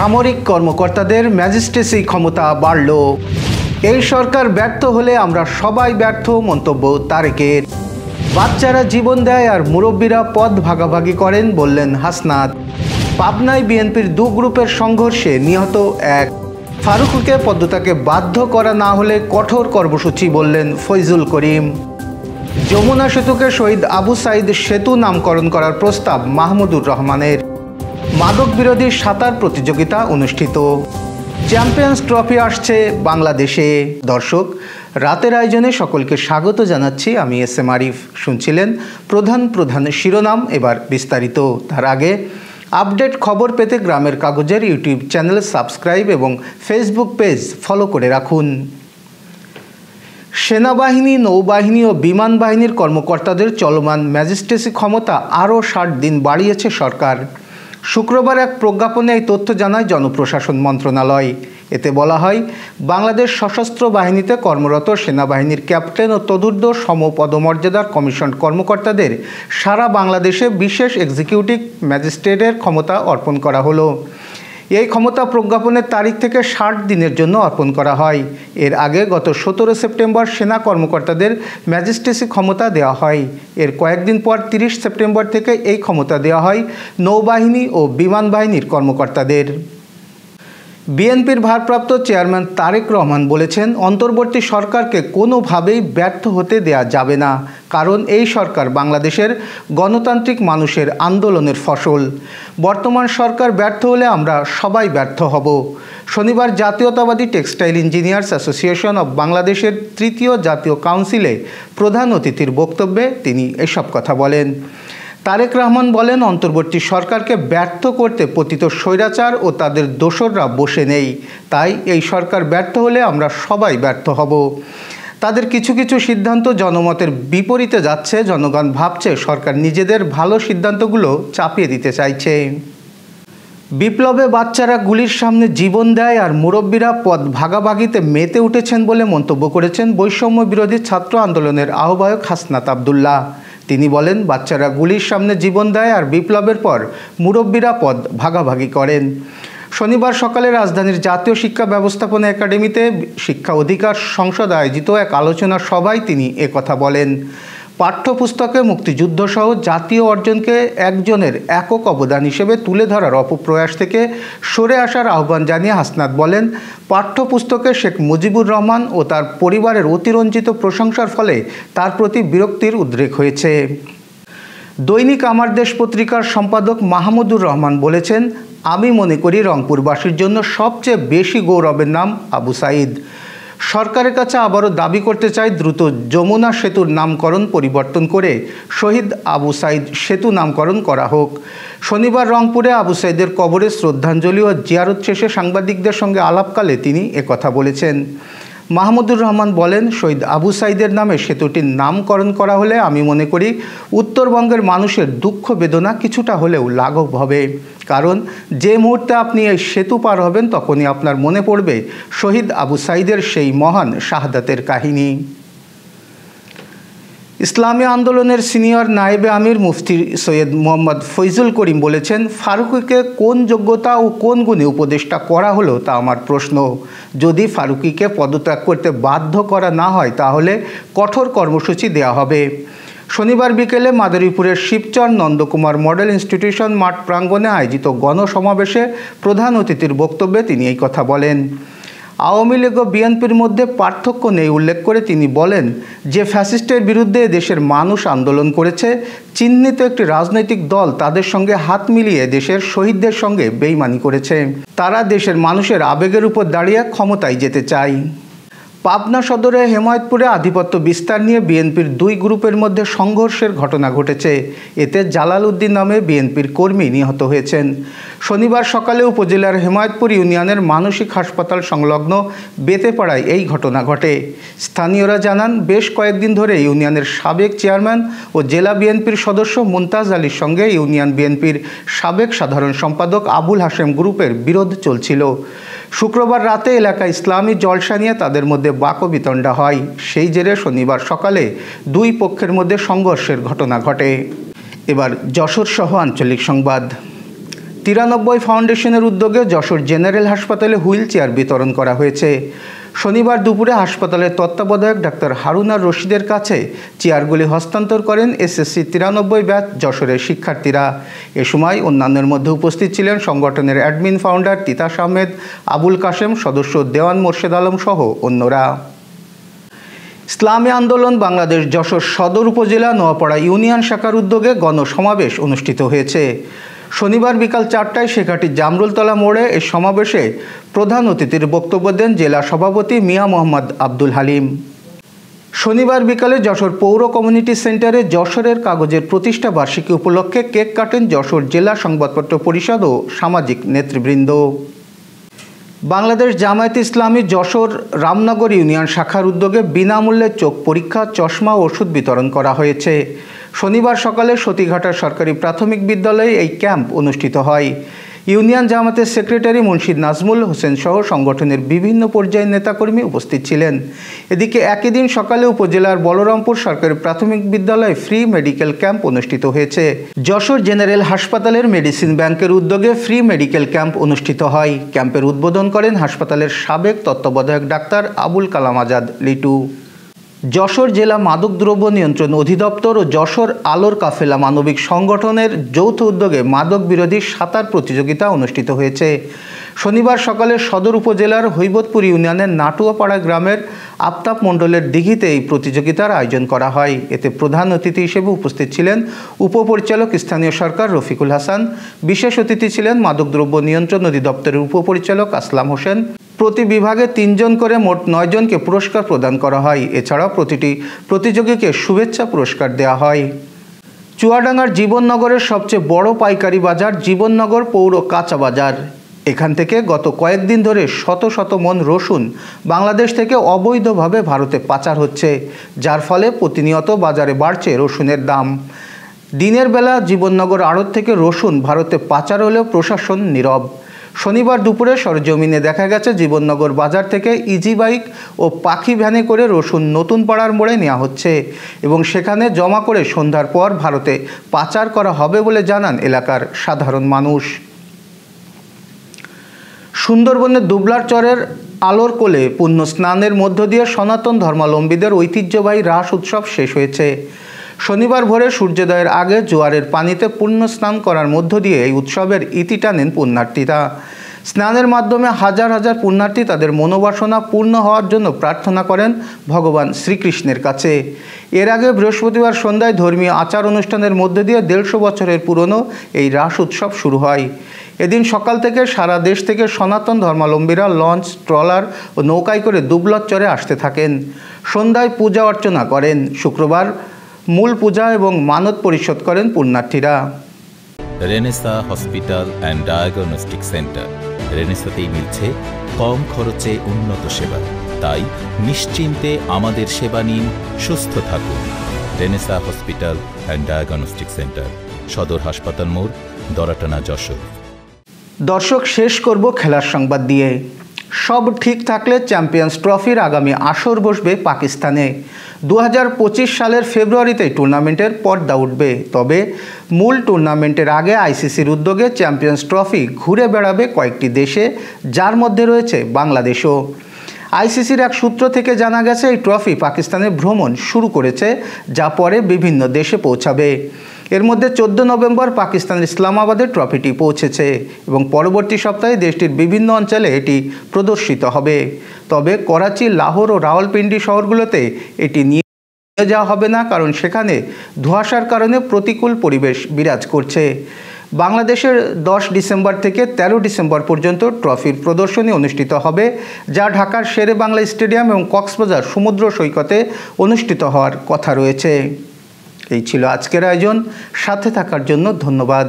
সামরিক কর্মকর্তাদের ম্যাজিস্ট্রেসি ক্ষমতা বাড়ল। এই সরকার ব্যর্থ হলে আমরা সবাই ব্যর্থ, মন্তব্য তারেকের। বাচ্চারা জীবন দেয় আর মুরব্বীরা পদ ভাগাভাগি করেন, বললেন হাসনাত। পাবনায় বিএনপির দু গ্রুপের সংঘর্ষে নিহত এক। ফারুককে পদত্যাগে বাধ্য করা না হলে কঠোর কর্মসূচি, বললেন ফৈজুল করিম। যমুনা সেতুকে শহীদ আবু সাইদ সেতু নামকরণ করার প্রস্তাব মাহমুদুর রহমানের। মাদক বিরোধী সাঁতার প্রতিযোগিতা অনুষ্ঠিত। চ্যাম্পিয়ন্স ট্রফি আসছে বাংলাদেশে। দর্শক, রাতের আয়োজনে সকলকে স্বাগত জানাচ্ছি। আমি এস.এম. আরিফ। শুনছিলেন প্রধান শিরোনাম, এবার বিস্তারিত। তার আগে আপডেট খবর পেতে গ্রামের কাগজের ইউটিউব চ্যানেল সাবস্ক্রাইব এবং ফেসবুক পেজ ফলো করে রাখুন। সেনাবাহিনী, নৌবাহিনী ও বিমান বাহিনীর কর্মকর্তাদের চলমান ম্যাজিস্ট্রেসি ক্ষমতা আরও 60 দিন বাড়িয়েছে সরকার। শুক্রবার এক প্রজ্ঞাপনে এই তথ্য জানায় জনপ্রশাসন মন্ত্রণালয়। এতে বলা হয়, বাংলাদেশ সশস্ত্র বাহিনীতে কর্মরত সেনাবাহিনীর ক্যাপ্টেন ও তদূর্ধ্ব সমপদমর্যাদার কমিশন কর্মকর্তাদের সারা বাংলাদেশে বিশেষ এক্সিকিউটিভ ম্যাজিস্ট্রেটের ক্ষমতা অর্পণ করা হলো। এই ক্ষমতা প্রজ্ঞাপনের তারিখ থেকে 60 দিনের জন্য অর্পণ করা হয়। এর আগে গত 17 সেপ্টেম্বর সেনা কর্মকর্তাদের ম্যাজিস্ট্রেসি ক্ষমতা দেওয়া হয়। এর কয়েকদিন পর 30 সেপ্টেম্বর থেকে এই ক্ষমতা দেওয়া হয় নৌবাহিনী ও বিমান বাহিনীর কর্মকর্তাদের। বিএনপির ভারপ্রাপ্ত চেয়ারম্যান তারেক রহমান বলেছেন, অন্তর্বর্তী সরকারকে কোনোভাবেই ব্যর্থ হতে দেয়া যাবে না, কারণ এই সরকার বাংলাদেশের গণতান্ত্রিক মানুষের আন্দোলনের ফসল। বর্তমান সরকার ব্যর্থ হলে আমরা সবাই ব্যর্থ হব। শনিবার জাতীয়তাবাদী টেক্সটাইল ইঞ্জিনিয়ার্স অ্যাসোসিয়েশন অব বাংলাদেশের 3য় জাতীয় কাউন্সিলে প্রধান অতিথির বক্তব্যে তিনি এসব কথা বলেন। তারেক রহমান বলেন, অন্তর্বর্তী সরকারকে ব্যর্থ করতে পতিত স্বৈরাচার ও তাদের দোসররা বসে নেই। তাই এই সরকার ব্যর্থ হলে আমরা সবাই ব্যর্থ হব। তাদের কিছু সিদ্ধান্ত জনমতের বিপরীতে যাচ্ছে। জনগণ ভাবছে সরকার নিজেদের ভালো সিদ্ধান্তগুলো চাপিয়ে দিতে চাইছে। বিপ্লবে বাচ্চারা গুলির সামনে জীবন দেয় আর মুরব্বীরা পদ ভাগাভাগিতে মেতে উঠেছেন বলে মন্তব্য করেছেন বৈষম্য বিরোধী ছাত্র আন্দোলনের আহ্বায়ক হাসনাত আবদুল্লাহ। তিনি বলেন, বাচ্চারা গুলির সামনে জীবন দেয় আর বিপ্লবের পর মুরব্বীরা পদ ভাগাভাগি করেন। শনিবার সকালে রাজধানীর জাতীয় শিক্ষা ব্যবস্থাপনা একাডেমিতে শিক্ষা অধিকার সংসদ আয়োজিত এক আলোচনা সভায় তিনি একথা বলেন। পাঠ্যপুস্তকে মুক্তিযুদ্ধসহ জাতীয় অর্জনকে একজনের একক অবদান হিসেবে তুলে ধরার অপপ্রয়াস থেকে সরে আসার আহ্বান জানিয়ে হাসনাত বলেন, পাঠ্যপুস্তকে শেখ মুজিবুর রহমান ও তার পরিবারের অতিরঞ্জিত প্রশংসার ফলে তার প্রতি বিরক্তির উদ্রেক হয়েছে। দৈনিক আমার দেশ পত্রিকার সম্পাদক মাহমুদুর রহমান বলেছেন, আমি মনে করি রংপুরবাসীর জন্য সবচেয়ে বেশি গৌরবের নাম আবু সাইদ। সরকারের কাছে আবারও দাবি করতে চাই, দ্রুত যমুনা সেতুর নামকরণ পরিবর্তন করে শহীদ আবু সাইদ সেতু নামকরণ করা হোক। শনিবার রংপুরে আবু সাইদের কবরে শ্রদ্ধাঞ্জলি ও জিয়ারত শেষে সাংবাদিকদের সঙ্গে আলাপকালে তিনি একথা বলেছেন। মাহমুদুর রহমান বলেন, শহীদ আবু সাইদের নামে সেতুটির নামকরণ করা হলে আমি মনে করি উত্তরবঙ্গের মানুষের দুঃখ বেদনা কিছুটা হলেও লাঘব হবে। কারণ যে মুহূর্তে আপনি এই সেতু পার হবেন তখনই আপনার মনে পড়বে শহীদ আবু সাইদের সেই মহান শাহাদাতের কাহিনী। ইসলামী আন্দোলনের সিনিয়র নায়েবে আমির মুফতি সৈয়দ মোহাম্মদ ফৈজুল করিম বলেছেন, ফারুকীকে কোন যোগ্যতা ও কোন গুণে উপদেষ্টা করা হলো তা আমার প্রশ্ন। যদি ফারুকীকে পদত্যাগ করতে বাধ্য করা না হয় তাহলে কঠোর কর্মসূচি দেওয়া হবে। শনিবার বিকেলে মাদারীপুরের শিবচর নন্দকুমার মডেল ইনস্টিটিউশন মাঠ প্রাঙ্গণে আয়োজিত গণসমাবেশে প্রধান অতিথির বক্তব্যে তিনি এই কথা বলেন। আওয়ামী লীগ ও বিএনপির মধ্যে পার্থক্য নেই উল্লেখ করে তিনি বলেন, যে ফ্যাসিস্টের বিরুদ্ধে দেশের মানুষ আন্দোলন করেছে, চিহ্নিত একটি রাজনৈতিক দল তাদের সঙ্গে হাত মিলিয়ে দেশের শহীদদের সঙ্গে বেইমানি করেছে। তারা দেশের মানুষের আবেগের উপর দাঁড়িয়ে ক্ষমতায় যেতে চায়। পাবনা সদরে হেমায়েতপুরে আধিপত্য বিস্তার নিয়ে বিএনপির দুই গ্রুপের মধ্যে সংঘর্ষের ঘটনা ঘটেছে। এতে জালাল উদ্দিন নামে বিএনপির কর্মী নিহত হয়েছেন। শনিবার সকালে উপজেলার হেমায়েতপুর ইউনিয়নের মানসিক হাসপাতাল সংলগ্ন বেতেপাড়ায় এই ঘটনা ঘটে। স্থানীয়রা জানান, বেশ কয়েকদিন ধরে ইউনিয়নের সাবেক চেয়ারম্যান ও জেলা বিএনপির সদস্য মুনতাজ আলীর সঙ্গে ইউনিয়ন বিএনপির সাবেক সাধারণ সম্পাদক আবুল হাশেম গ্রুপের বিরোধ চলছিল। শুক্রবার রাতে এলাকায় ইসলামী জলসা নিয়ে তাদের মধ্যে বাকবিতণ্ডা হয়। সেই জেরে শনিবার সকালে দুই পক্ষের মধ্যে সংঘর্ষের ঘটনা ঘটে। এবার যশোর সহ আঞ্চলিক সংবাদ। 93 ফাউন্ডেশনের উদ্যোগে যশোর জেনারেল হাসপাতালে হুইল চেয়ার বিতরণ করা হয়েছে। শনিবার দুপুরে হাসপাতালের তত্ত্বাবধায়ক ডাক্তার হারুনার রশিদের কাছে চেয়ারগুলি হস্তান্তর করেন এসএসসি 93 ব্যাচ যশোরের শিক্ষার্থীরা। এ সময় অন্যান্যের মধ্যে উপস্থিত ছিলেন সংগঠনের অ্যাডমিন ফাউন্ডার তিতাস আহমেদ, আবুল কাশেম, সদস্য দেওয়ান মোর্শেদ আলম সহ অন্যরা। ইসলামী আন্দোলন বাংলাদেশ যশোর সদর উপজেলা নোয়াপাড়া ইউনিয়ন শাখার উদ্যোগে গণসমাবেশ অনুষ্ঠিত হয়েছে। শনিবার বিকাল 4টায় শেখাটি জামরুলতলা মোড়ে এই সমাবেশে প্রধান অতিথির বক্তব্য দেন জেলা সভাপতি মিয়া মোহাম্মদ আব্দুল হালিম। শনিবার বিকালে যশোর পৌর কমিউনিটি সেন্টারে যশোরের কাগজের প্রতিষ্ঠা বার্ষিকী উপলক্ষে কেক কাটেন যশোর জেলা সংবাদপত্র পরিষদ ও সামাজিক নেতৃবৃন্দ। বাংলাদেশ জামায়াতে ইসলামী যশোর রামনগর ইউনিয়ন শাখার উদ্যোগে বিনামূল্যে চোখ পরীক্ষা, চশমা ও ওষুধ বিতরণ করা হয়েছে। শনিবার সকালে সতীঘাটা সরকারি প্রাথমিক বিদ্যালয়ে এই ক্যাম্প অনুষ্ঠিত হয়। ইউনিয়ন জামাতের সেক্রেটারি মুন্সিদ নাজমুল হোসেন সহ সংগঠনের বিভিন্ন পর্যায়ের নেতাকর্মী উপস্থিত ছিলেন। এদিকে একই দিন সকালে উপজেলার বলরামপুর সরকারি প্রাথমিক বিদ্যালয়ে ফ্রি মেডিকেল ক্যাম্প অনুষ্ঠিত হয়েছে। যশোর জেনারেল হাসপাতালের মেডিসিন ব্যাংকের উদ্যোগে ফ্রি মেডিকেল ক্যাম্প অনুষ্ঠিত হয়। ক্যাম্পের উদ্বোধন করেন হাসপাতালের সাবেক তত্ত্বাবধায়ক ডাক্তার আবুল কালাম আজাদ লিটু। যশোর জেলা মাদকদ্রব্য নিয়ন্ত্রণ অধিদপ্তর ও যশোর আলোর কাফেলা মানবিক সংগঠনের যৌথ উদ্যোগে মাদক বিরোধী সাঁতার প্রতিযোগিতা অনুষ্ঠিত হয়েছে। শনিবার সকালে সদর উপজেলার হৈবতপুর ইউনিয়নের নাটুয়াপাড়া গ্রামের আফতাব মণ্ডলের দিঘিতে এই প্রতিযোগিতার আয়োজন করা হয়। এতে প্রধান অতিথি হিসেবে উপস্থিত ছিলেন উপপরিচালক স্থানীয় সরকার রফিকুল হাসান। বিশেষ অতিথি ছিলেন মাদকদ্রব্য নিয়ন্ত্রণ অধিদপ্তরের উপপরিচালক আসলাম হোসেন। প্রতি বিভাগে 3 জন করে মোট 9 জনকে পুরস্কার প্রদান করা হয়। এছাড়াও প্রতিটি প্রতিযোগীকে শুভেচ্ছা পুরস্কার দেওয়া হয়। চুয়াডাঙ্গার জীবননগরের সবচেয়ে বড় পাইকারি বাজার জীবননগর পৌর কাঁচা বাজার। এখান থেকে গত কয়েকদিন ধরে শত শত মন রসুন বাংলাদেশ থেকে অবৈধভাবে ভারতে পাচার হচ্ছে, যার ফলে প্রতিনিয়ত বাজারে বাড়ছে রসুনের দাম। দিনের বেলা জীবননগর আড়ত থেকে রসুন ভারতে পাচার হলেও প্রশাসন নীরব। শনিবার দুপুরে সরজমিনে দেখা গেছে জীবননগর বাজার থেকে ইজি বাইক ও পাখি ভ্যানে করে রসুন নতুন পাড়ার মোড়ে নেওয়া হচ্ছে এবং সেখানে জমা করে সন্ধ্যার পর ভারতে পাচার করা হবে বলে জানান এলাকার সাধারণ মানুষ। সুন্দরবনের দুবলার চরের আলোর কোলে পুণ্য স্নানের মধ্য দিয়ে সনাতন ধর্মাবলম্বীদের ঐতিহ্যবাহী রাস উৎসব শেষ হয়েছে। শনিবার ভোরে সূর্যোদয়ের আগে জোয়ারের পানিতে পুণ্য স্নান করার মধ্য দিয়ে এই উৎসবের ইতি টানেন পুণ্যার্থীরা। স্নানের মাধ্যমে হাজার হাজার পুণ্যার্থী তাদের মনোবাসনা পূর্ণ হওয়ার জন্য প্রার্থনা করেন ভগবান শ্রীকৃষ্ণের কাছে। এর আগে বৃহস্পতিবার সন্ধ্যায় ধর্মীয় আচার অনুষ্ঠানের মধ্য দিয়ে 150 বছরের পুরনো এই রাস উৎসব শুরু হয়। এদিন সকাল থেকে সারা দেশ থেকে সনাতন ধর্মাবলম্বীরা লঞ্চ, ট্রলার ও নৌকায় করে দুবলার চরে আসতে থাকেন। সন্ধ্যায় পূজা অর্চনা করেন। শুক্রবার মূল পূজা এবং মানত পরিশোধ করেন পুণ্যার্থীরা। Renaissance hospital and diagnostic centre. রেনেসাতেই মিলছে কম খরচে উন্নত সেবা, তাই নিশ্চিন্তে আমাদের সেবা নিন, সুস্থ থাকুন। Renaissance hospital and diagnostic centre, সদর হাসপাতাল মোড়, দরাটানা, যশোর। দর্শক, শেষ করব খেলার সংবাদ দিয়ে। সব ঠিক থাকলে চ্যাম্পিয়ন্স ট্রফির আগামী আসর বসবে পাকিস্তানে। 2025 সালের ফেব্রুয়ারিতে টুর্নামেন্টের পর্দা উঠবে। তবে মূল টুর্নামেন্টের আগে আইসিসির উদ্যোগে চ্যাম্পিয়ন্স ট্রফি ঘুরে বেড়াবে কয়েকটি দেশে, যার মধ্যে রয়েছে বাংলাদেশও। আইসিসির এক সূত্র থেকে জানা গেছে এই ট্রফি পাকিস্তানে ভ্রমণ শুরু করেছে, যা পরে বিভিন্ন দেশে পৌঁছাবে। এর মধ্যে 14 নভেম্বর পাকিস্তানের ইসলামাবাদে ট্রফিটি পৌঁছেছে এবং পরবর্তী সপ্তাহে দেশটির বিভিন্ন অঞ্চলে এটি প্রদর্শিত হবে। তবে করাচি, লাহোর ও রাওয়ালপিন্ডি শহরগুলোতে এটি নিয়ে যাওয়া হবে না, কারণ সেখানে ধোঁয়াশার কারণে প্রতিকূল পরিবেশ বিরাজ করছে। বাংলাদেশের 10 ডিসেম্বর থেকে 13 ডিসেম্বর পর্যন্ত ট্রফির প্রদর্শনী অনুষ্ঠিত হবে, যা ঢাকার শেরে বাংলা স্টেডিয়াম এবং কক্সবাজার সমুদ্র সৈকতে অনুষ্ঠিত হওয়ার কথা রয়েছে। এই ছিল আজকের আয়োজন। সাথে থাকার জন্য ধন্যবাদ।